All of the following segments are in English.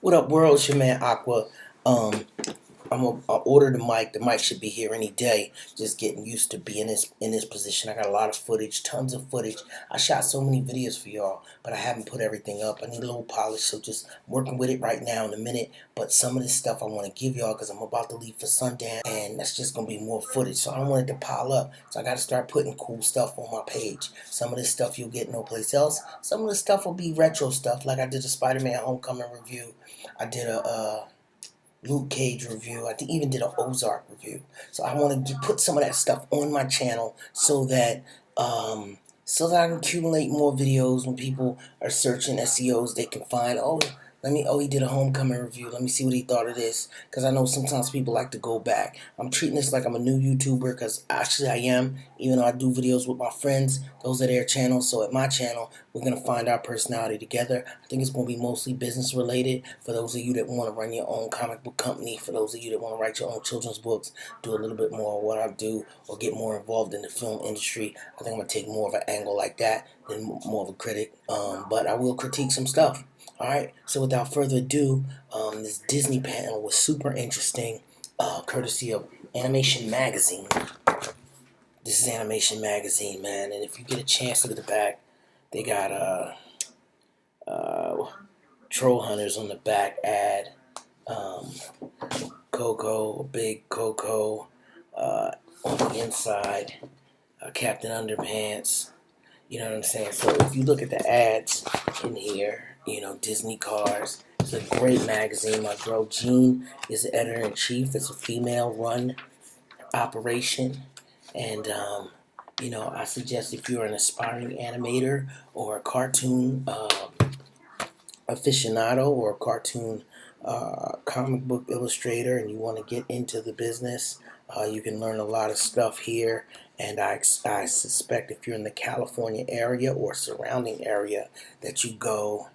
What up, world? It's your man Aqua. Um, I ordered the mic. The mic should be here any day. Just getting used to being in this position. I got a lot of footage, tons of footage. I shot so many videos for y'all, but I haven't put everything up. I need a little polish, so just working with it right now in a minute. But some of this stuff I want to give y'all because I'm about to leave for Sundown, and that's just gonna be more footage. So I don't want it to pile up. So I got to start putting cool stuff on my page. Some of this stuff you'll get no place else. Some of the stuff will be retro stuff, like I did a Spider-Man Homecoming review. I did a Luke Cage review. I even did an Ozark review. So I want to put some of that stuff on my channel so that I can accumulate more videos when people are searching SEOs. They can find, he did a Homecoming review. Let me see what he thought of this. Because I know sometimes people like to go back. I'm treating this like I'm a new YouTuber because actually I am. Even though I do videos with my friends, those are their channels. So at my channel, we're going to find our personality together. I think it's going to be mostly business related. For those of you that want to run your own comic book company, for those of you that want to write your own children's books, do a little bit more of what I do, or get more involved in the film industry, I think I'm going to take more of an angle like that than more of a critic. But I will critique some stuff. Alright, so without further ado, this Disney panel was super interesting, courtesy of Animation Magazine. This is Animation Magazine, man, and if you get a chance, look at the back. They got Troll Hunters on the back ad, Coco, a big Coco, on the inside, Captain Underpants. You know what I'm saying? So if you look at the ads in here, Disney cars. It's a great magazine. My girl Jean is the editor-in-chief. It's a female-run operation. And, I suggest if you're an aspiring animator or a cartoon aficionado or a cartoon comic book illustrator and you want to get into the business, you can learn a lot of stuff here. And I suspect if you're in the California area or surrounding area that you go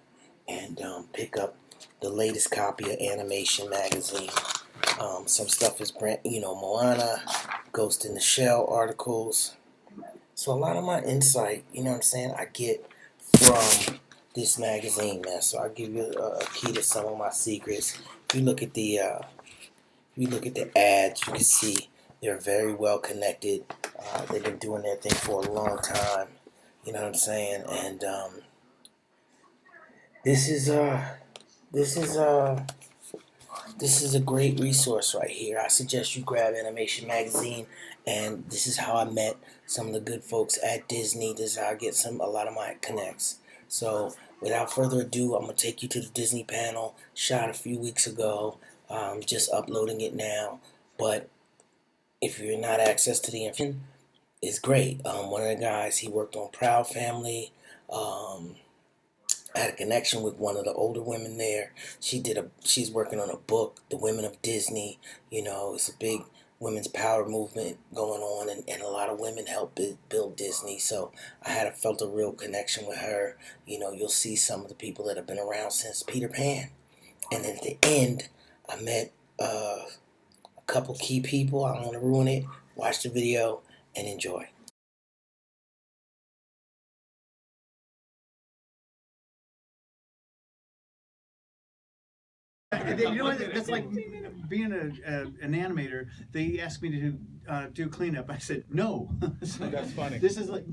and pick up the latest copy of Animation Magazine. Some stuff is Moana, Ghost in the Shell articles. So a lot of my insight, I get from this magazine, man. So I'll give you a key to some of my secrets. If you look at the ads, you can see they're very well connected. They've been doing their thing for a long time. You know what I'm saying? And this is a great resource right here. I suggest you grab Animation Magazine, and this is how I met some of the good folks at Disney. This is how I get a lot of my connects. So without further ado, I'm gonna take you to the Disney panel. Shot a few weeks ago. Just uploading it now. But if you're not access to the information, it's great. One of the guys, he worked on Proud Family. I had a connection with one of the older women there. She's working on a book, The Women of Disney. It's a big women's power movement going on, and a lot of women helped build Disney. So I felt a real connection with her. You'll see some of the people that have been around since Peter Pan. And at the end, I met a couple key people. I don't want to ruin it. Watch the video and enjoy. That's like being an animator. They asked me to do cleanup. I said no. That's funny. This is like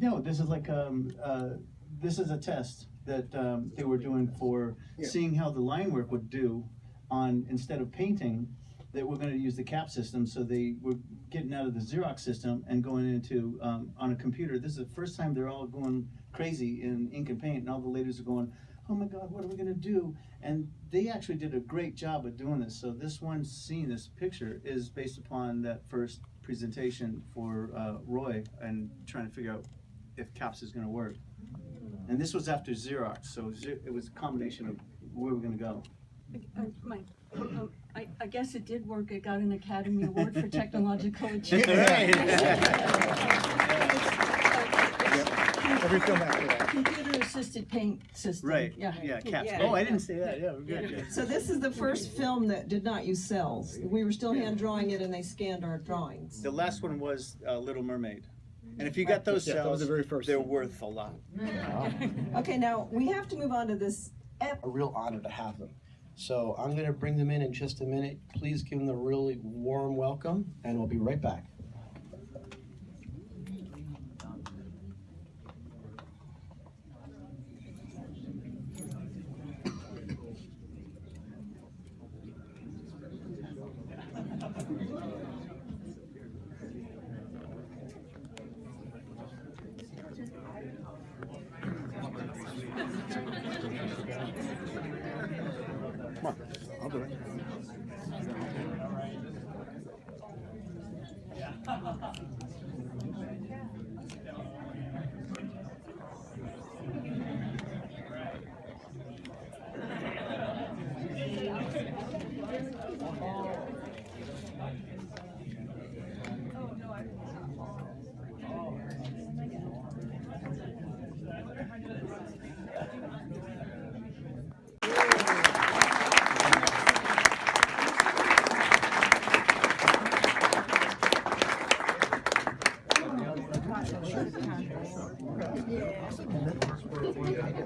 this is a test that they were doing for seeing how the line work would do on, instead of painting, that we're going to use the cap system. So they were getting out of the Xerox system and going into on a computer. This is the first time they're all going crazy in ink and paint, and all the ladies are going, oh my God, what are we going to do? And they actually did a great job of doing this. So this one scene, this picture, is based upon that first presentation for Roy and trying to figure out if CAPS is going to work. And this was after Xerox, so it was a combination of where we're going to go. Mike, I guess it did work. It got an Academy Award for technological achievement. Every film after that. Computer-assisted paint system. Right. Yeah. Yeah. CAPS. Yeah. Oh, I didn't say that. Yeah, we're good. Yeah. So this is the first film that did not use cells. We were still hand drawing it, and they scanned our drawings. The last one was Little Mermaid. And if you got those Yeah, that was cells, the very first they're one. worth a lot. Okay, now we have to move on to this. A real honor to have them. So I'm going to bring them in just a minute. Please give them a really warm welcome, and we'll be right back. Come on, I'll do it.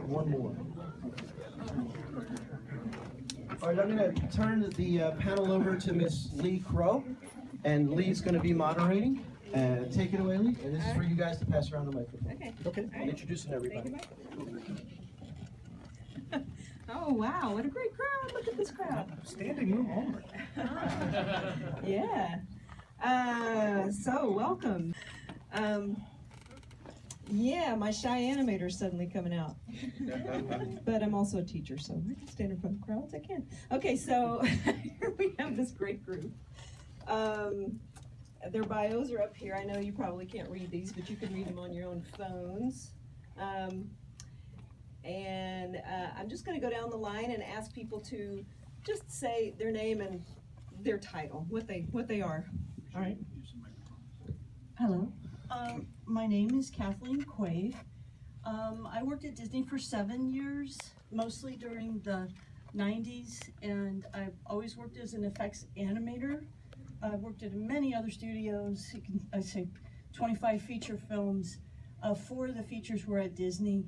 One more. All right, I'm going to turn the panel over to Miss Lee Crow, and Lee's going to be moderating. Take it away, Lee. And this is for you guys to pass around the microphone. Okay. Okay. And introducing everybody. Oh, wow, what a great crowd. Look at this crowd. Standing room only. Yeah. So welcome. Yeah, my shy animator's suddenly coming out. But I'm also a teacher, so I can stand in front of crowds. I can. Okay, so here we have this great group. Their bios are up here. I know you probably can't read these, but you can read them on your own phones. I'm just going to go down the line and ask people to just say their name and their title, what they are. All right. Hello. My name is Kathleen Quave. I worked at Disney for 7 years, mostly during the 90s, and I've always worked as an effects animator. I've worked at many other studios. I say 25 feature films. 4 of the features were at Disney,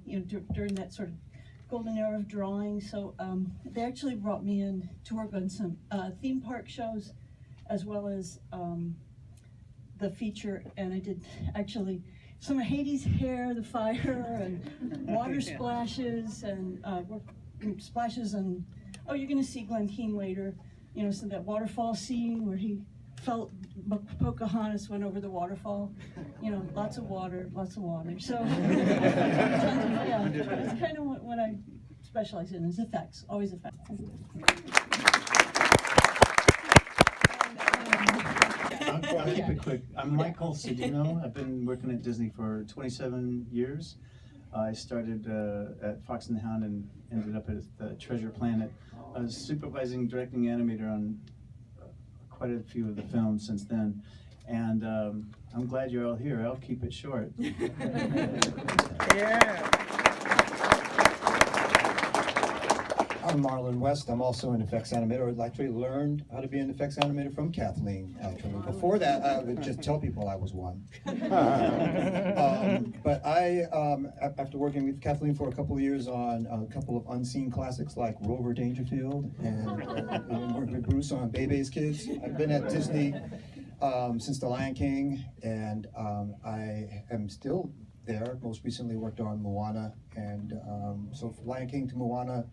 during that sort of golden era of drawing. So they actually brought me in to work on some theme park shows, as well as the feature, and I did actually some of Hades' hair, the fire, and water splashes, and splashes, and oh, you're gonna see Glen Keane later, so that waterfall scene where he felt Pocahontas went over the waterfall, lots of water, so yeah, that's kind of what I specialize in, is effects, always effects. I'll keep it quick. I'm Michael Cedino. I've been working at Disney for 27 years. I started at Fox and the Hound and ended up at Treasure Planet. I was supervising, directing animator on quite a few of the films since then. And I'm glad you're all here. I'll keep it short. Yeah. I'm Marlon West. I'm also an effects animator. I actually learned how to be an effects animator from Kathleen, actually. Before that, I would just tell people I was one. But I, after working with Kathleen for a couple of years on a couple of unseen classics like Rover Dangerfield and worked with Bruce on Bebe's Kids, I've been at Disney since The Lion King, and I am still there. Most recently worked on Moana, and so from Lion King to Moana,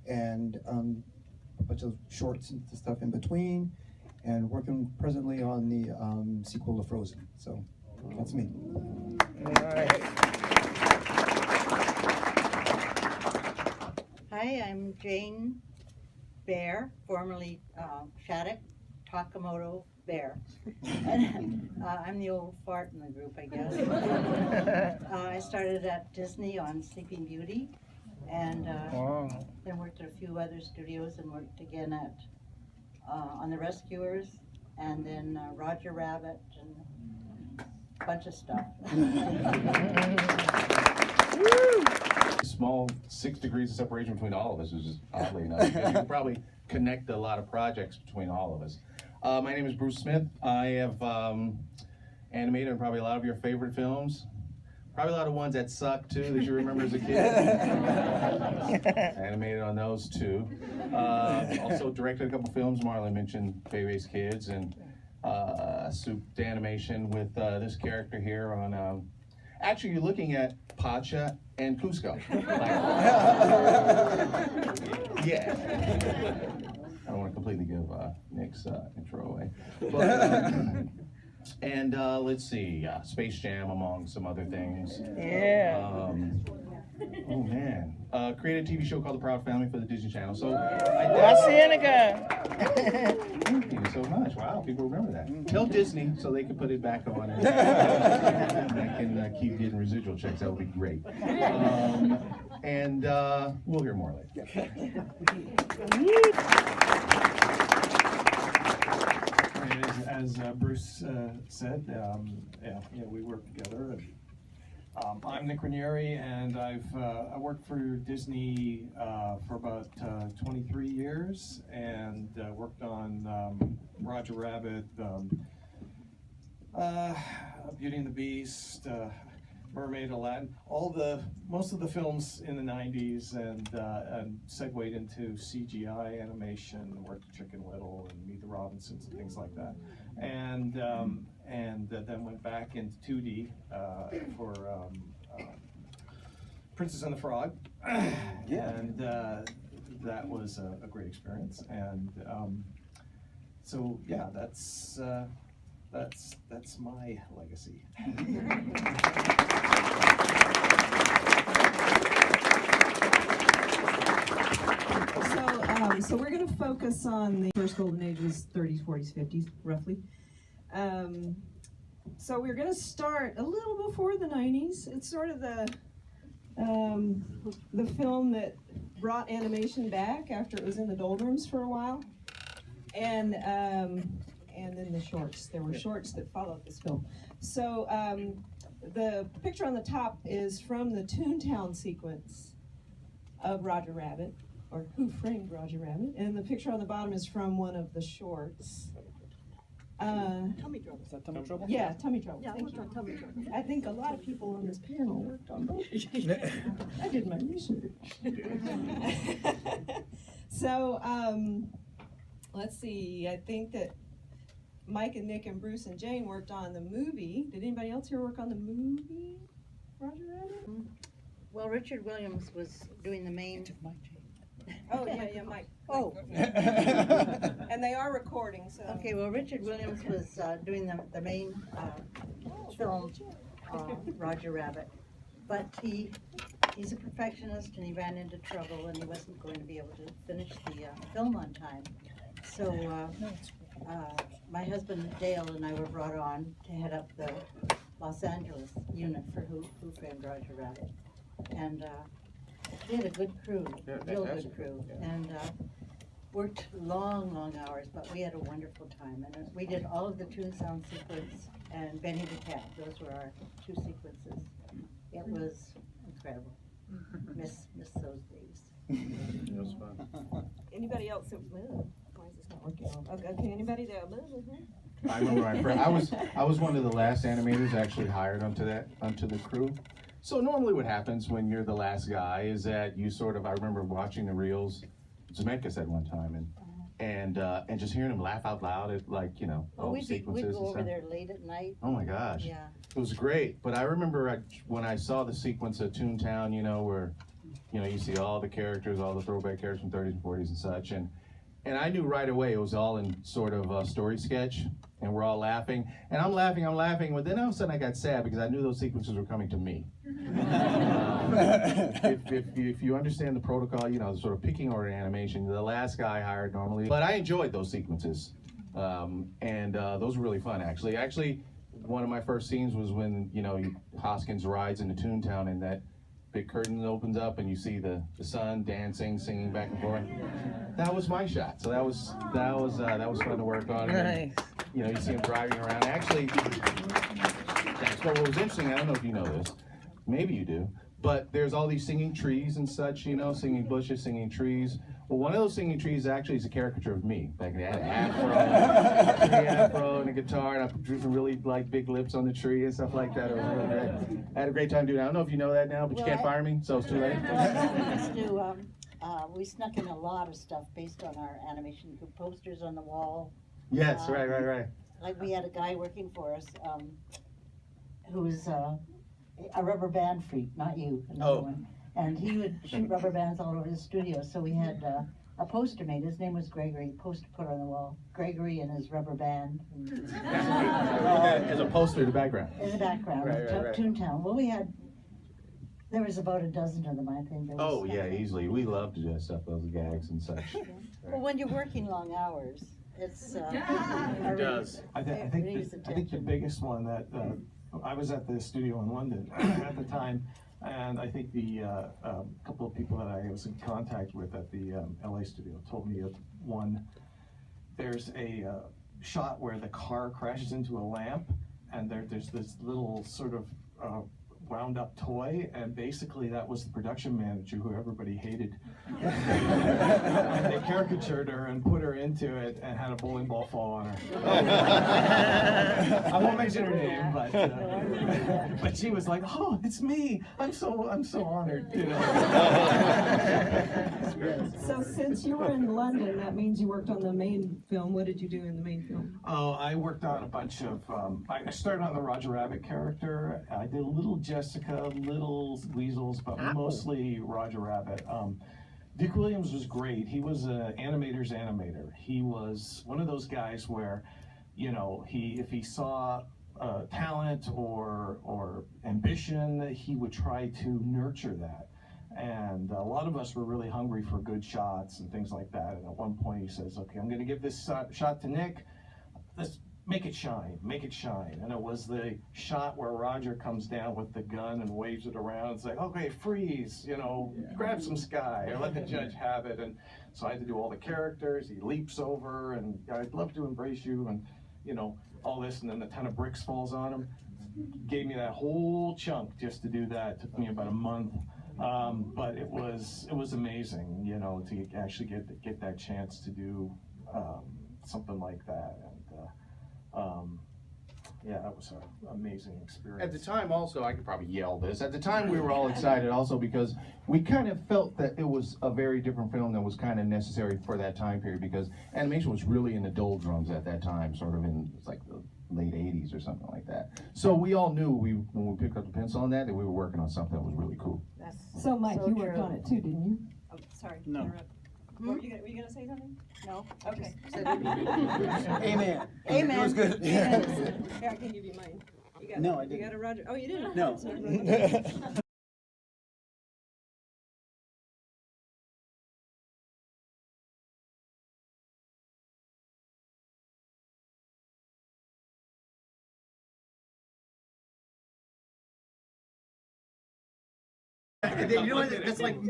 and a bunch of shorts and stuff in between, and working presently on the sequel to Frozen. So that's me. All right. Hi, I'm Jane Bear, formerly Shattuck Takamoto Bear. I'm the old fart in the group, I guess. I started at Disney on Sleeping Beauty, and then worked at a few other studios, and worked again at on The Rescuers, and then Roger Rabbit, and a bunch of stuff. Small 6 degrees of separation between all of us is just oddly enough. You can probably connect a lot of projects between all of us. My name is Bruce Smith. I have animated in probably a lot of your favorite films. Probably a lot of ones that suck too that you remember as a kid. Animated on those too. Also directed a couple films. Marlon mentioned Bebe's Kids, and souped animation with this character here on. Actually, you're looking at Pacha and Cusco. Yeah. I don't want to completely give Nick's intro away. But, and let's see, Space Jam among some other things. Yeah. Oh man, created a TV show called The Proud Family for the Disney Channel. So thank you so much. Wow, people remember that. Tell Disney so they can put it back on and I can keep getting residual checks. That would be great. And we'll hear more later. As Bruce said, we work together. I'm Nick Ranieri, and I worked for Disney for about 23 years, and worked on Roger Rabbit, Beauty and the Beast, Mermaid, Aladdin, most of the films in the 90s, and segued into CGI animation, worked with Chicken Little and Meet the Robinsons and things like that, and then went back into 2D for Princess and the Frog, and that was a great experience, and so yeah, that's my legacy. So we're going to focus on the first golden ages, 30s, 40s, 50s, roughly. So we're going to start a little before the 90s. It's sort of the film that brought animation back after it was in the doldrums for a while, and then the shorts. There were shorts that followed this film. So the picture on the top is from the Toontown sequence of Roger Rabbit, or Who Framed Roger Rabbit, and the picture on the bottom is from one of the shorts. Tummy trouble. Is that tummy trouble? Yeah, tummy trouble. Yeah, I Thank worked you. on tummy trouble. I think a lot of people on this panel worked on both. I did my research. So, let's see, I think that Mike and Nick and Bruce and Jane worked on the movie. Did anybody else here work on the movie, Roger Rabbit? Well, Richard Williams was doing the main. Oh, yeah, Mike. Oh. And they are recording, so. Okay, well, Richard Williams was doing the main film, Roger Rabbit. But he's a perfectionist, and he ran into trouble, and he wasn't going to be able to finish the film on time. So my husband Dale and I were brought on to head up the Los Angeles unit for Who Framed Roger Rabbit. And we had a good crew, real good crew, and worked long hours, but we had a wonderful time. And we did all of the Toontown sequence and Benny the Cat. Those were our two sequences. It was incredible. Miss those days. It was fun. Anybody else? Why is this not working? Okay, anybody there? I remember I was one of the last animators actually hired onto the crew. So normally what happens when you're the last guy is that you sort of, I remember watching the reels, Zemeckis said one time, and just hearing him laugh out loud at, like, you know, all the sequences. We'd go over there late at night. Oh my gosh. Yeah. It was great. But I remember when I saw the sequence of Toontown, you know, where, you know, you see all the characters, all the throwback characters from 30s and 40s and such, and I knew right away it was all in sort of a story sketch, and we're all laughing, and I'm laughing, but then all of a sudden I got sad because I knew those sequences were coming to me. If you understand the protocol, you know, the sort of picking order animation, the last guy I hired normally, but I enjoyed those sequences, and those were really fun, actually. Actually, one of my first scenes was when, you know, Hoskins rides into Toontown, and that big curtain opens up and you see the sun dancing, singing back and forth. That was my shot. So that was fun to work on. Nice. You know, you see him driving around. Actually, so what was interesting, I don't know if you know this, maybe you do, but there's all these singing trees and such, you know, singing bushes, singing trees. But one of those singing trees actually is a caricature of me. Like I had an afro and a guitar, and I drew some really like big lips on the tree and stuff like that. It was really great. I had a great time doing it. I don't know if you know that now, but you can't fire me, so it's too late. We snuck in a lot of stuff based on our animation, group posters on the wall. Yes, right. Like we had a guy working for us who was a rubber band freak, not you, another one. And he would shoot rubber bands all over the studio. So we had a poster made. His name was Gregory. Poster put on the wall. Gregory and his rubber band. As a poster in the background. In the background, Right. Toontown. Well, there was about a dozen of them, I think. Oh yeah, easily. We love to dress up those gags and such. Well, when you're working long hours, it's It does. I think the biggest one that I was at the studio in London at the time, and I think the couple of people that I was in contact with at the LA studio told me of one. There's a shot where the car crashes into a lamp, and there's this little sort of wound up toy, and basically that was the production manager who everybody hated. And they caricatured her and put her into it and had a bowling ball fall on her. I won't mention her name, but she was like, "Oh, it's me! I'm so honored." You know? So since you were in London, that means you worked on the main film. What did you do in the main film? Oh, I worked on a bunch of. I started on the Roger Rabbit character. I did a little Jessica, little Weasels, but mostly Roger Rabbit. Dick Williams was great. He was an animator's animator. He was one of those guys where, you know, if he saw talent or ambition, he would try to nurture that. And a lot of us were really hungry for good shots and things like that. And at one point he says, "Okay, I'm going to give this shot to Nick. Let's make it shine, make it shine." And it was the shot where Roger comes down with the gun and waves it around. It's like, "Okay, freeze, you know, grab some sky, or let the judge have it." And so I had to do all the characters. He leaps over, and "I'd love to embrace you," and you know, all this, and then a ton of bricks falls on him. Gave me that whole chunk just to do that. It took me about a month. But it was amazing, you know, to actually get that chance to do something like that. And yeah, that was an amazing experience. At the time also, I could probably yell this, at the time we were all excited also because we kind of felt that it was a very different film that was kind of necessary for that time period, because animation was really in the doldrums at that time, sort of in, it's like the late 80s or something like that. So we all knew when we picked up the pencil on that we were working on something that was really cool. So Mike, you worked on it too, didn't you? Oh, sorry. No. Were you gonna say something? No. Okay. Amen. Amen. It was good. Here, I can give you mine. You got, No, I You didn't. got a Roger? Oh, you didn't? No. Sorry. You know what? That's like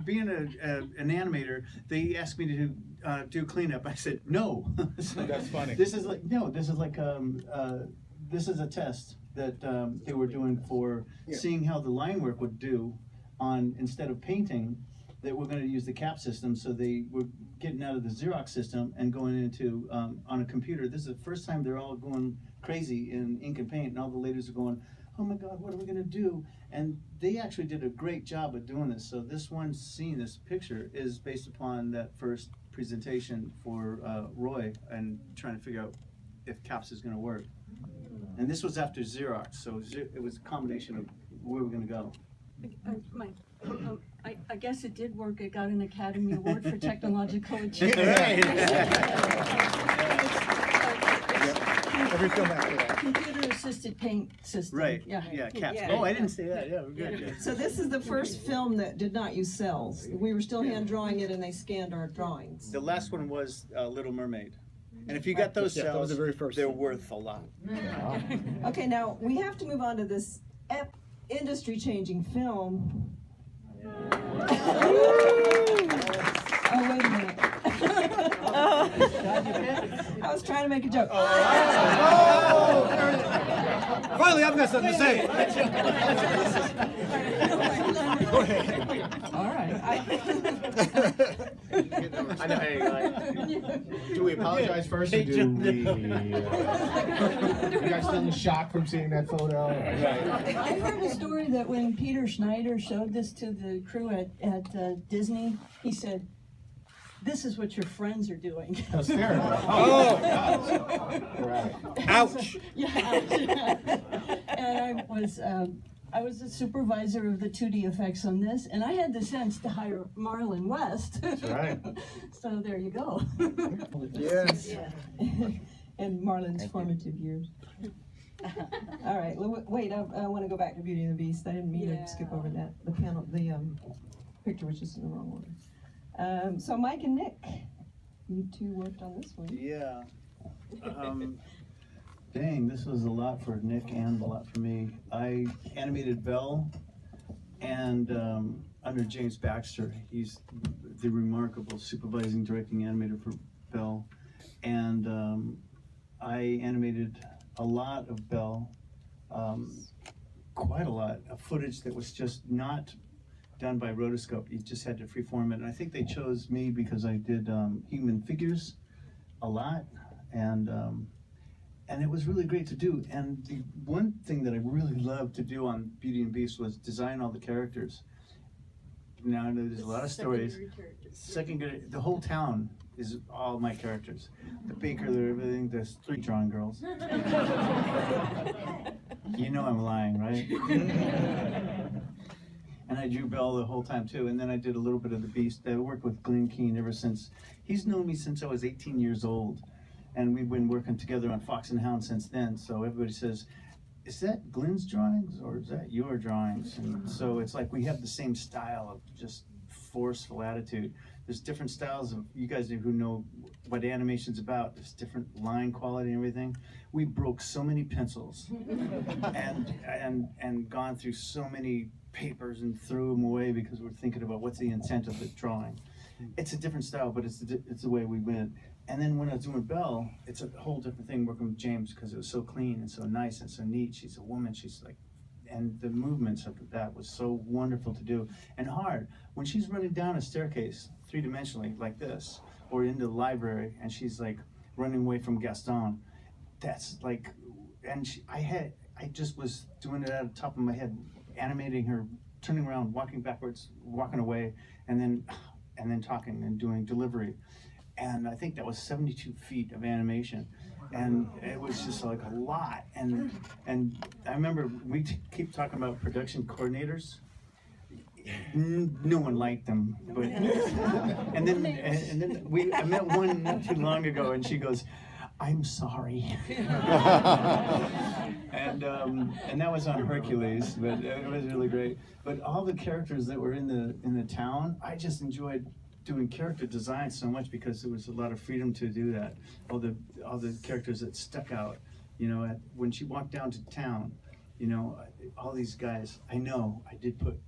being an animator. They asked me to do cleanup. I said no. That's funny. This is like This is like this is a test that they were doing for seeing how the line work would do on, instead of painting, that we're going to use the cap system. So they were getting out of the Xerox system and going into on a computer. This is the first time they're all going crazy in ink and paint, and all the ladies are going, "Oh my God, what are we going to do?" And they actually did a great job of doing this. So this one scene, this picture, is based upon that first presentation for Roy and trying to figure out if CAPS is going to work. And this was after Xerox, so it was a combination of where we're going to go. Mike, I guess it did work. It got an Academy Award for technological achievement. Every film after that. Computer-assisted paint system. Right. Yeah. Yeah. CAPS. Yeah. Oh, I didn't say that. Yeah, we're good. Yeah. So this is the first film that did not use cells. We were still hand drawing it and they scanned our drawings. The last one was Little Mermaid. And if you got those that was cells, the very first they're one. worth a lot. Okay, now we have to move on to this industry-changing film. Oh, wait a minute. I was trying to make a joke. Finally, I've got something to say. All right. I I know, hey, do we apologize first, or do we? You guys still in shock from seeing that photo? I heard a story that when Peter Schneider showed this to the crew at Disney, he said, "This is what your friends are doing." That's terrible. Ouch. Yeah, ouch. And I was the supervisor of the 2D effects on this, and I had the sense to hire Marlon West. That's right. So there you go. Yes. And Marlon's formative years. All right, wait, I want to go back to Beauty and the Beast. I didn't mean to skip over that. The panel, the picture was just in the wrong order. So Mike and Nick, you two worked on this one. Yeah. Dang, this was a lot for Nick and a lot for me. I animated Belle, and under James Baxter, he's the remarkable supervising directing animator for Belle. And I animated a lot of Belle, quite a lot of footage that was just not done by rotoscope. You just had to freeform it. And I think they chose me because I did human figures a lot, and it was really great to do. And the one thing that I really loved to do on Beauty and Beast was design all the characters. Now I know there's a lot of stories. The whole town is all my characters. The baker, everything. There's 3 drawing girls. You know I'm lying, right? And I drew Belle the whole time too. And then I did a little bit of the Beast. I worked with Glenn Keane ever since. He's known me since I was 18 years old. And we've been working together on Fox and Hound since then. So everybody says, is that Glenn's drawings or is that your drawings? And so it's like we have the same style of just forceful attitude. There's different styles of, you guys who know what animation's about, there's different line quality and everything. We broke so many pencils and gone through so many papers and threw them away because we're thinking about what's the intent of the drawing. It's a different style, but it's the way we went. And then when I was doing Belle, it's a whole different thing working with James because it was so clean and so nice and so neat. She's a woman, she's like, and the movements of that was so wonderful to do and hard. When she's running down a staircase, 3-dimensionally, like this, or into the library, and she's like running away from Gaston, that's like, and I just was doing it out of the top of my head, animating her, turning around, walking backwards, walking away, and then talking and doing delivery. And I think that was 72 feet of animation, and it was just like a lot. And I remember we keep talking about production coordinators. No one liked them, but and then I met one not too long ago, and she goes, "I'm sorry," and that was on Hercules, but it was really great. But all the characters that were in the town, I just enjoyed doing character design so much because there was a lot of freedom to do that. All the characters that stuck out, you know, when she walked down to town, you know, all these guys, I did put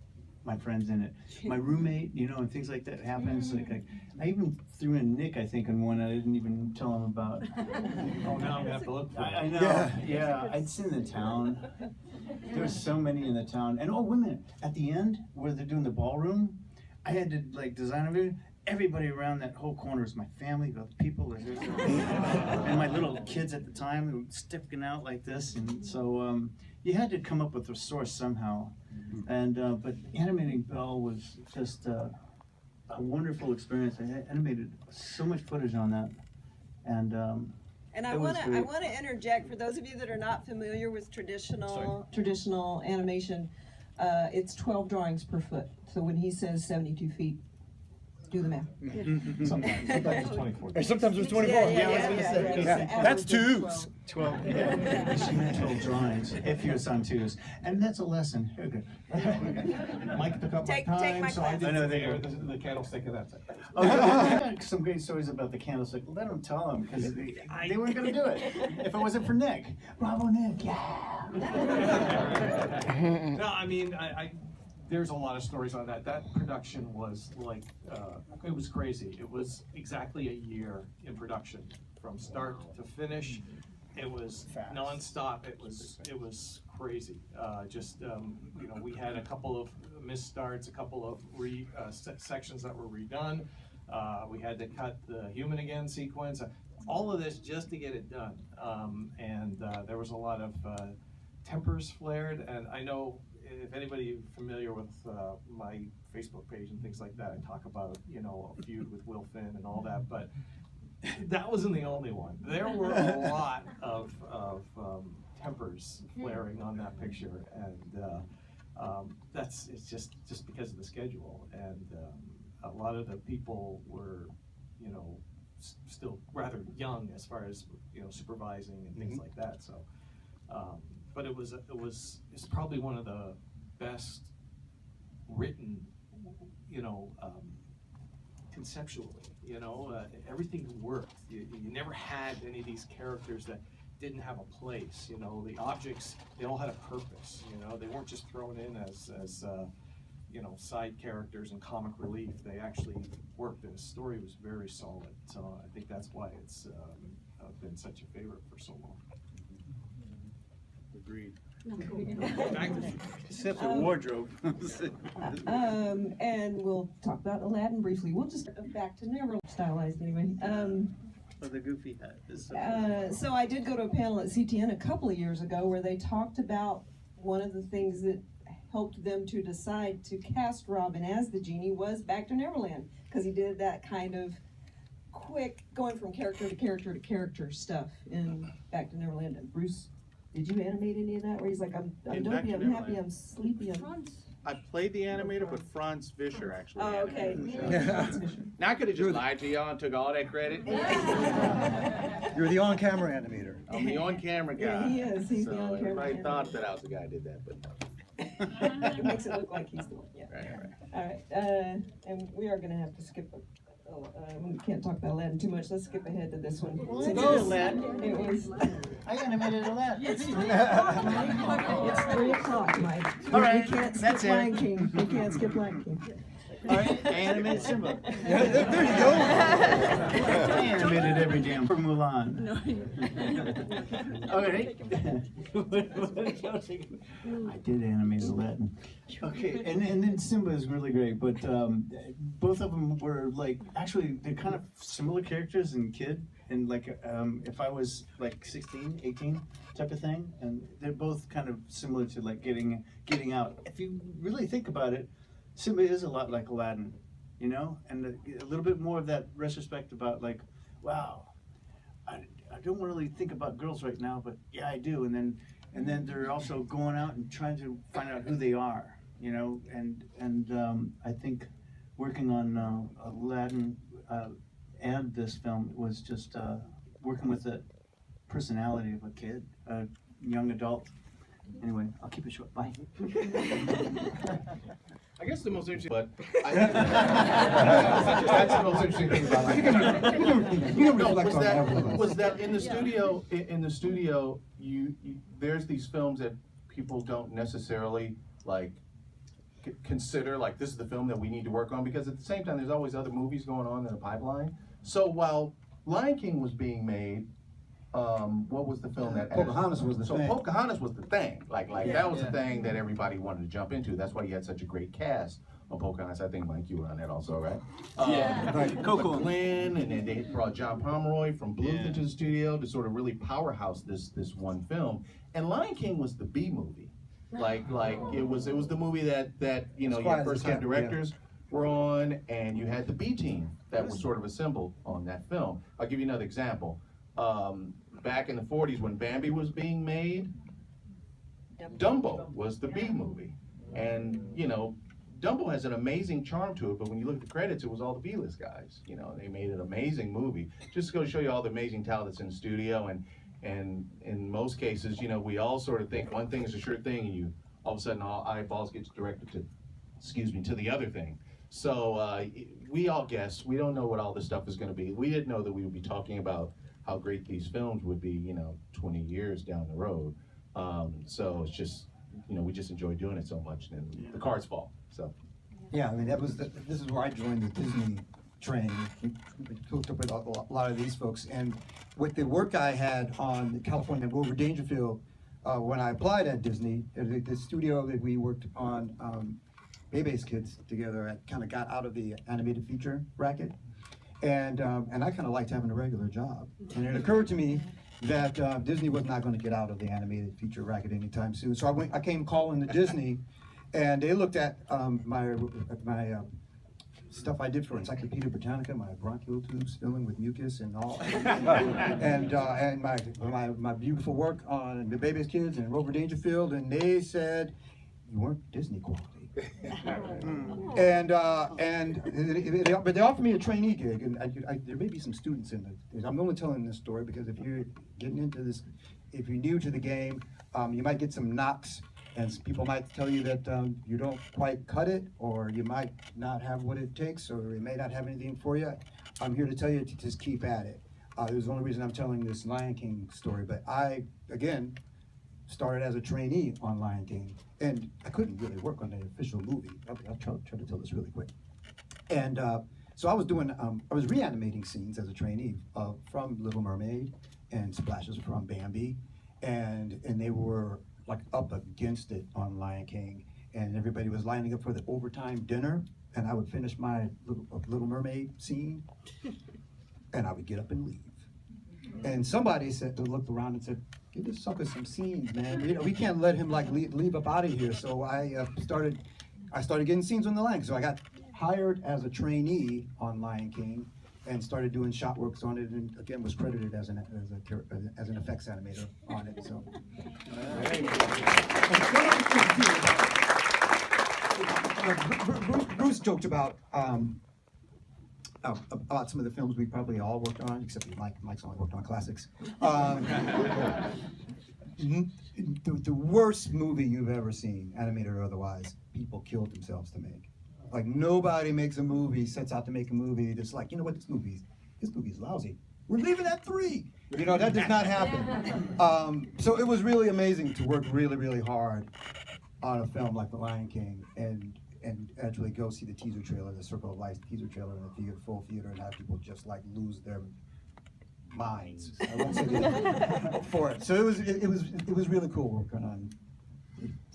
my friends in it. My roommate, you know, and things like that happens. Like I even threw in Nick, I think, in one I didn't even tell him about. Oh, now I'm gonna have to look for it. I know, yeah, I'd seen the town. There were so many in the town. And oh, wait a minute, at the end, where they're doing the ballroom, I had to like design everything. Everybody around that whole corner is my family, the people, and my little kids at the time who were sticking out like this. And so you had to come up with a source somehow. And but animating Belle was just a wonderful experience. I animated so much footage on that, and I want to interject for those of you that are not familiar with Traditional animation. It's 12 drawings per foot. So when he says 72 feet, do the math. Sometimes it's 24. Or sometimes it's 24. That's twos. 12, yeah. She meant 12 drawings, if you was on twos. And that's a lesson. You're good. Mike took up my Take time, my so I class. did I know, there you the candlestick of that. Oh, I got some great stories about the candlestick. Let them tell them, because they weren't going to do it if it wasn't for Nick. Bravo, Nick, yeah. No, I mean, there's a lot of stories on that. That production was like, it was crazy. It was exactly a year in production, from start to finish. It was nonstop. It was crazy. You know, we had a couple of misstarts, a couple of sections that were redone. We had to cut the human again sequence. All of this just to get it done. There was a lot of tempers flared, and I know if anybody familiar with my Facebook page and things like that, I talk about, you know, a feud with Will Finn and all that, but that wasn't the only one. There were a lot of tempers flaring on that picture, and it's just because of the schedule, and a lot of the people were, you know, still rather young as far as, you know, supervising and things like that. So, but it's probably one of the best written, you know, conceptually. You know, everything worked. You never had any of these characters that didn't have a place. You know, the objects, they all had a purpose. You know, they weren't just thrown in as you know, side characters and comic relief. They actually worked, and the story was very solid. So I think that's why it's been such a favorite for so long. Agreed. Except for wardrobe. And we'll talk about Aladdin briefly. We'll just go back to Neverland, stylized anyway. For the goofy hat. So I did go to a panel at CTN a couple of years ago where they talked about one of the things that helped them to decide to cast Robin as the genie was Back to Neverland, because he did that kind of quick going from character to character to character stuff in Back to Neverland. And Bruce, did you animate any of that where he's like, I'm dopey, I'm happy, I'm sleepy, I played the animator, but Franz Fischer actually. Oh, okay. Now I could have just lied to y'all and took all that credit. You're the on-camera animator. I'm the on-camera guy. Yeah, he is. He's so the on-camera everybody animator. thought that I was the guy who did that, but no. It makes it look like he's the one, yeah. Right. All right, and we are gonna have to skip, we can't talk about Aladdin too much, let's skip ahead to this one. Well, Since let's do it's- Aladdin. It was, I animated Aladdin. it's 3 o'clock, Mike. All right, We can't that's skip it. Lion King, we can't skip Lion King. All right, I animated Simba. Yeah, there you go. I animated every damn for Mulan. All right. I did animate Aladdin. Okay, and then Simba is really great, but both of them were like, actually, they're kind of similar characters in Kid, and like, if I was like 16, 18 type of thing, and they're both kind of similar to like getting out. If you really think about it, Simba is a lot like Aladdin, you know, and a little bit more of that retrospect about like, wow, I don't really think about girls right now, but yeah, I do. And then they're also going out and trying to find out who they are, you know, and I think working on Aladdin and this film was just working with the personality of a kid, a young adult. Anyway, I'll keep it short. Bye. I guess the most interesting, but that's the most interesting thing about it. Was that in the studio? In the studio, there's these films that people don't necessarily like consider like this is the film that we need to work on, because at the same time, there's always other movies going on in the pipeline. So while Lion King was being made, what was the film that Pocahontas was the thing. Pocahontas was the thing. Like that was the thing that everybody wanted to jump into. That's why you had such a great cast on Pocahontas. I think Mike, you were on that also, right? Right. Coco. Glenn, and then they brought John Pomeroy from Bluth into the studio to sort of really powerhouse this one film. And Lion King was the B movie. Like it was the movie that you know, your first time directors were on, and you had the B team that was sort of assembled on that film. I'll give you another example. Back in the 40s when Bambi was being made, Dumbo was the B movie. And, you know, Dumbo has an amazing charm to it, but when you look at the credits, it was all the B-list guys. You know, they made an amazing movie. Just to go show you all the amazing talent that's in the studio, and in most cases, you know, we all sort of think one thing is a sure thing, and you all of a sudden all eyeballs get directed to the other thing. So we all guess. We don't know what all this stuff is going to be. We didn't know that we would be talking about how great these films would be, you know, 20 years down the road. So it's just, you know, we just enjoy doing it so much, and the cards fall. So. Yeah, I mean, this is where I joined the Disney train. We hooked up with a lot of these folks, and with the work I had on California Rover Dangerfield, when I applied at Disney, the studio that we worked on Bebe's Kids together, I kind of got out of the animated feature racket, and I kind of liked having a regular job. And it occurred to me that Disney was not going to get out of the animated feature racket anytime soon. So I came calling to Disney, and they looked at my stuff I did for Encyclopedia Britannica, my bronchial tubes filling with mucus and all, and my beautiful work on the Baby's Kids and Rover Dangerfield, and they said you weren't Disney quality. But they offered me a trainee gig, and there may be some students in it. I'm only telling this story because if you're getting into this, if you're new to the game, you might get some knocks. And people might tell you that you don't quite cut it, or you might not have what it takes, or it may not have anything for you. I'm here to tell you to just keep at it. It was the only reason I'm telling this Lion King story. But I, again, started as a trainee on Lion King, and I couldn't really work on the official movie. I'll try to tell this really quick. And so I was doing, I was reanimating scenes as a trainee from Little Mermaid and splashes from Bambi, and they were like up against it on Lion King, and everybody was lining up for the overtime dinner, and I would finish my Little Mermaid scene, and I would get up and leave. And somebody looked around and said, "Give this sucker some scenes, man. You know, we can't let him like leave up out of here." So I started getting scenes on the line. So I got hired as a trainee on Lion King, and started doing shot works on it, and again was credited as an effects animator on it. So, Bruce joked about some of the films we probably all worked on, except Mike's only worked on classics. The worst movie you've ever seen, animated or otherwise, people killed themselves to make. Like, nobody makes a movie, sets out to make a movie that's like, you know what, this movie's lousy. We're leaving at 3. You know, that does not happen. So it was really amazing to work really, really hard on a film like The Lion King and actually go see the teaser trailer, the Circle of Life teaser trailer in the theater, full theater, and have people just like lose their minds. I won't say the for it. So it was really cool working on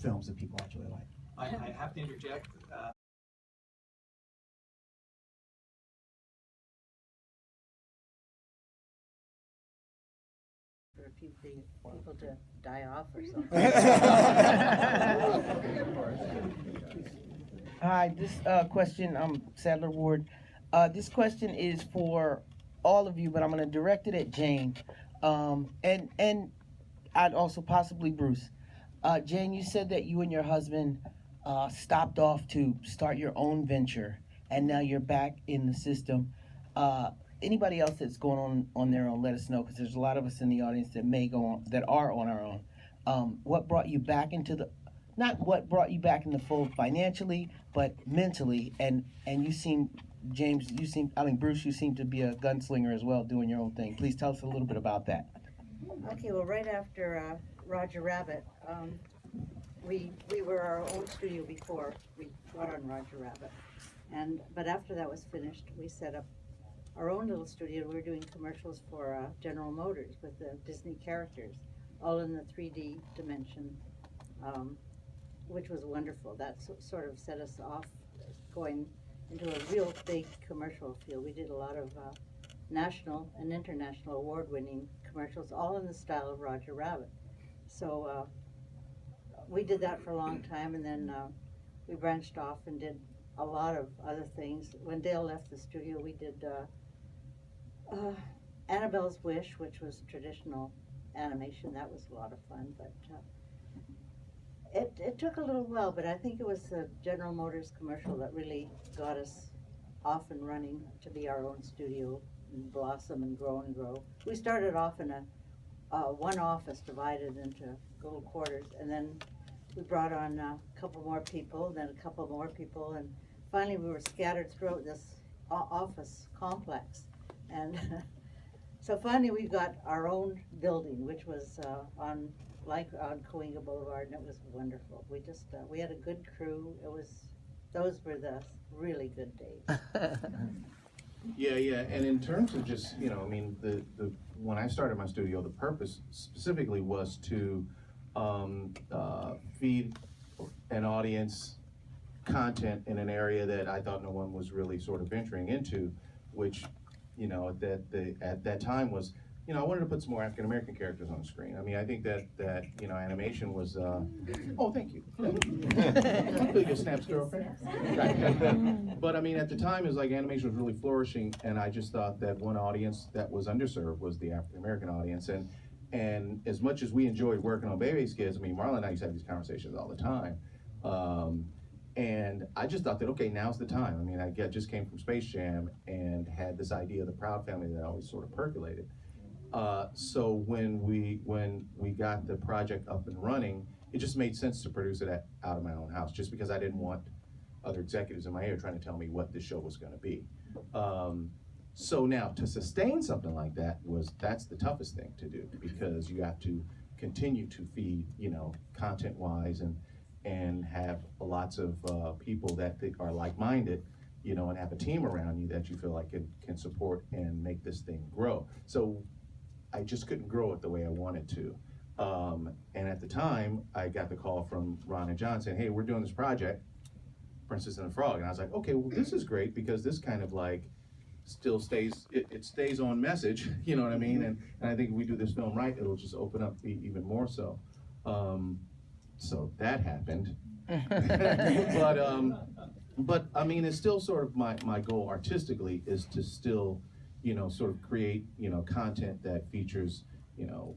films that people actually like. I have to interject. For a few people to die off or something. Hi, this question, I'm Sadler Ward. This question is for all of you, but I'm going to direct it at Jane. And I'd also possibly Bruce. Jane, you said that you and your husband stopped off to start your own venture, and now you're back in the system. Anybody else that's going on their own, let us know, because there's a lot of us in the audience that may go on, that are on our own. What brought you back into the, not what brought you back in the fold financially, but mentally, and you seem, James, Bruce, you seem to be a gunslinger as well, doing your own thing. Please tell us a little bit about that. Okay, well, right after Roger Rabbit, we were our own studio before we got on Roger Rabbit, but after that was finished, we set up our own little studio. We were doing commercials for General Motors with the Disney characters, all in the 3D dimension, which was wonderful. That sort of set us off going into a real big commercial field. We did a lot of national and international award-winning commercials, all in the style of Roger Rabbit. So we did that for a long time, and then we branched off and did a lot of other things. When Dale left the studio, we did Annabelle's Wish, which was traditional animation. That was a lot of fun, but it took a little while, but I think it was the General Motors commercial that really got us off and running to be our own studio and blossom and grow and grow. We started off in a one office divided into little quarters, and then we brought on a couple more people, then a couple more people, and finally we were scattered throughout this office complex. And so finally we got our own building, which was on Coinga Boulevard, and it was wonderful. We just we had a good crew. Those were the really good days. Yeah, and in terms of just, when I started my studio, the purpose specifically was to feed an audience content in an area that I thought no one was really sort of venturing into, which, you know, at that time was, you know, I wanted to put some more African American characters on the screen. I mean, I think that you know, animation was. Oh, thank you. Really good snaps, girlfriend. But I mean, at the time, it was like animation was really flourishing, and I just thought that one audience that was underserved was the African American audience, and as much as we enjoyed working on Baby's Kids, I mean, Marlon and I used to have these conversations all the time. And I just thought that, okay, now's the time. I mean, I just came from Space Jam and had this idea of the Proud Family that always sort of percolated. So when we got the project up and running, it just made sense to produce it out of my own house, just because I didn't want other executives in my ear trying to tell me what the show was going to be. So now to sustain something like that that's the toughest thing to do, because you have to continue to feed, you know, content-wise and have lots of people that are like-minded, you know, and have a team around you that you feel like can support and make this thing grow. So I just couldn't grow it the way I wanted to. And at the time, I got the call from Ron and John saying, hey, we're doing this project, Princess and the Frog. And I was like, okay, well, this is great, because this kind of like still stays, it stays on message, you know what I mean? And I think if we do this film right, it'll just open up even more so. So that happened. But I mean, it's still sort of my goal artistically is to still, you know, sort of create, you know, content that features, you know,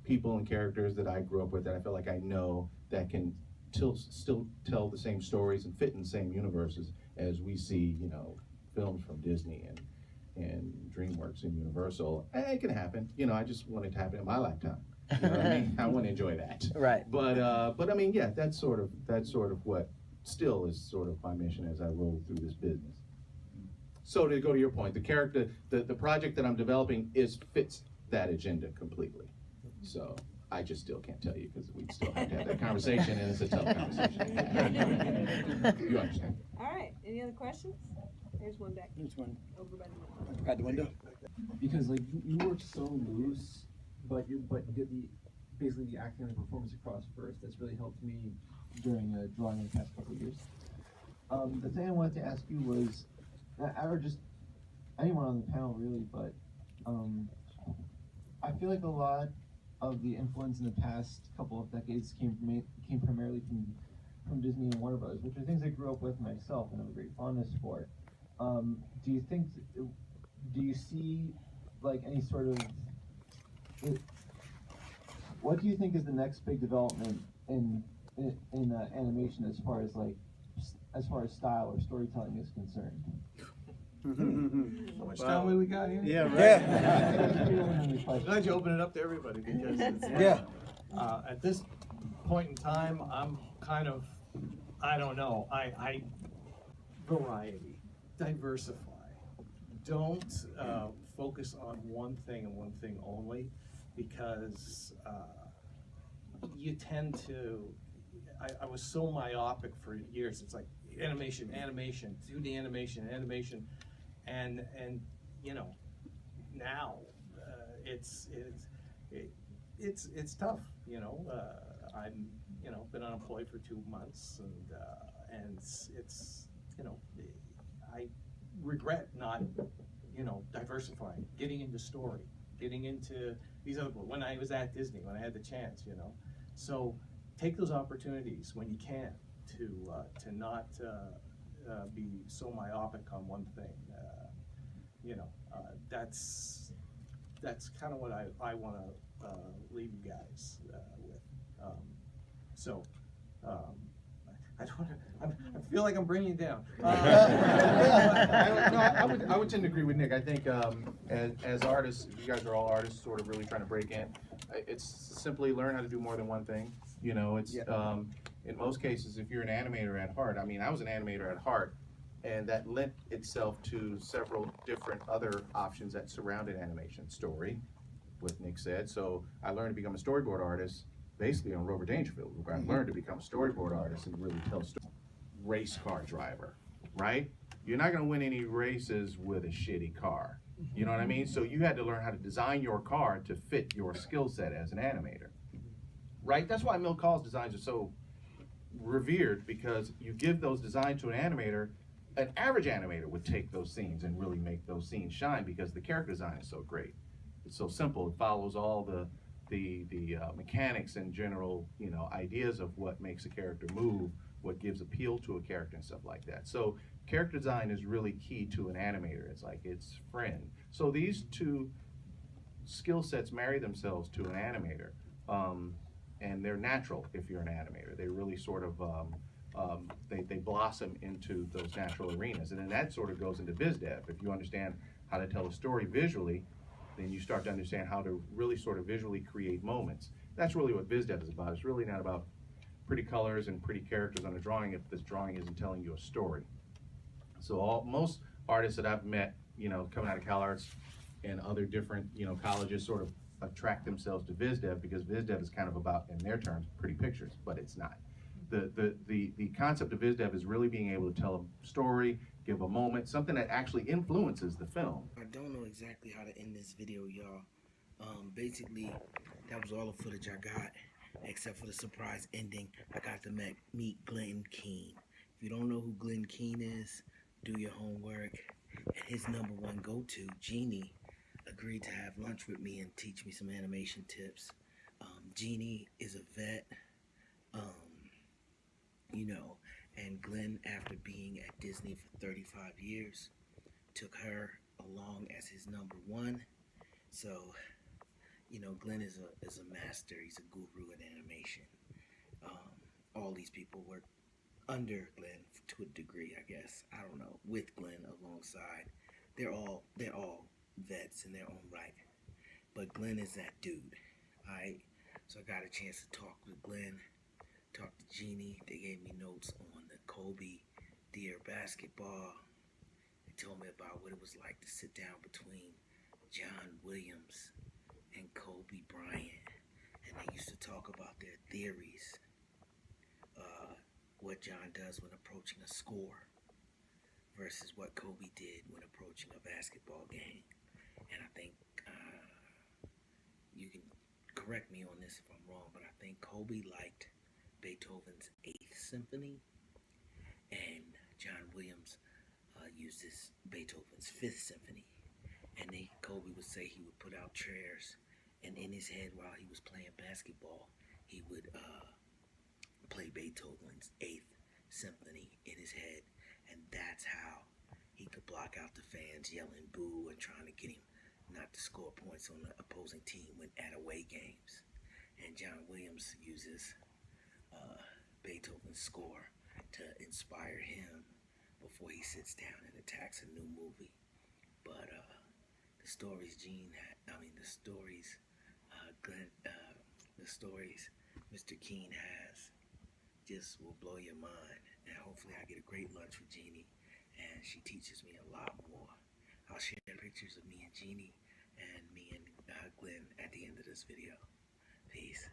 people and characters that I grew up with, that I feel like I know, that can still tell the same stories and fit in the same universes as we see, you know, films from Disney and DreamWorks and Universal. And it can happen. You know, I just want it to happen in my lifetime. You know what I mean? I want to enjoy that. Right. But I mean, yeah, that's sort of what still is sort of my mission as I roll through this business. So to go to your point, the character, the project that I'm developing fits that agenda completely. So I just still can't tell you, because we still have to have that conversation, and it's a tough conversation. You understand? All right, any other questions? There's one back. There's one. Over by the window. At the window. Because like you work so loose, but you get basically the acting and the performance across first. That's really helped me during drawing in the past couple of years. The thing I wanted to ask you was, or just anyone on the panel really, but I feel like a lot of the influence in the past couple of decades came primarily from Disney and Warner Brothers, which are things I grew up with myself and have a great fondness for. Do you see like any sort of, what do you think is the next big development in animation as far as style or storytelling is concerned? How much time we got here? Yeah, right. Yeah. I'm glad you opened it up to everybody, because it's, at this point in time, I'm kind of, I don't know, I variety, diversify. Don't focus on one thing and one thing only, because you tend to, I was so myopic for years. It's like animation, 2D animation, and you know, now it's tough. You know, I'm, you know, been unemployed for 2 months, and it's, you know, I regret not, you know, diversifying, getting into story, getting into these other, when I was at Disney, when I had the chance, you know. So take those opportunities when you can to not be so myopic on one thing. You know, that's kind of what I want to leave you guys with. I don't wanna, I feel like I'm bringing you down. I would tend to agree with Nick. I think as artists, you guys are all artists, sort of really trying to break in. It's simply learn how to do more than one thing. You know, it's in most cases, if you're an animator at heart. I mean, I was an animator at heart, and that lent itself to several different other options that surrounded animation. Story, what Nick said. So I learned to become a storyboard artist basically on Rover Dangerfield, where I learned to become a storyboard artist and really tell stories. Race car driver, right? You're not gonna win any races with a shitty car. You know what I mean? So you had to learn how to design your car to fit your skill set as an animator. right? That's why Mill Call's designs are so revered, because you give those designs to an animator. An average animator would take those scenes and really make those scenes shine because the character design is so great. It's so simple. It follows all the mechanics and general, you know, ideas of what makes a character move, what gives appeal to a character and stuff like that. So character design is really key to an animator. It's like its friend. So these two skill sets marry themselves to an animator, and they're natural if you're an animator. They really sort of they blossom into those natural arenas, and then that sort of goes into biz dev. If you understand how to tell a story visually, then you start to understand how to really sort of visually create moments. That's really what biz dev is about. It's really not about pretty colors and pretty characters on a drawing if this drawing isn't telling you a story. So most artists that I've met, you know, coming out of CalArts and other different, you know, colleges sort of attract themselves to viz dev because viz dev is kind of about, in their terms, pretty pictures, but it's not. The concept of viz dev is really being able to tell a story, give a moment, something that actually influences the film. I don't know exactly how to end this video, y'all. Basically, that was all the footage I got, except for the surprise ending. I got to meet Glenn Keane. If you don't know who Glenn Keane is, do your homework. And his #1 go-to, Jeannie, agreed to have lunch with me and teach me some animation tips. Jeannie is a vet, you know, and Glenn, after being at Disney for 35 years, took her along as his #1. So, you know, Glenn is a master. He's a guru in animation. All these people work under Glenn to a degree, I guess. I don't know, with Glenn alongside. They're all vets in their own right. But Glenn is that dude. Alright? So I got a chance to talk with Glenn, talk to Jeannie. They gave me notes on the Kobe Deer basketball. They told me about what it was like to sit down between John Williams and Kobe Bryant. And they used to talk about their theories. What John does when approaching a score versus what Kobe did when approaching a basketball game. And I think you can correct me on this if I'm wrong, but I think Kobe liked Beethoven's 8th Symphony, and John Williams uses Beethoven's 5th Symphony. And Kobe would say he would put out chairs, and in his head while he was playing basketball, he would play Beethoven's 8th Symphony in his head, and that's how he could block out the fans yelling boo and trying to get him not to score points on the opposing team when at away games. And John Williams uses Beethoven's score to inspire him before he sits down and attacks a new movie. But the stories Mr. Keane has just will blow your mind. And hopefully I get a great lunch with Jeannie, and she teaches me a lot more. I'll share pictures of me and Jeannie and me and Glenn at the end of this video. Peace.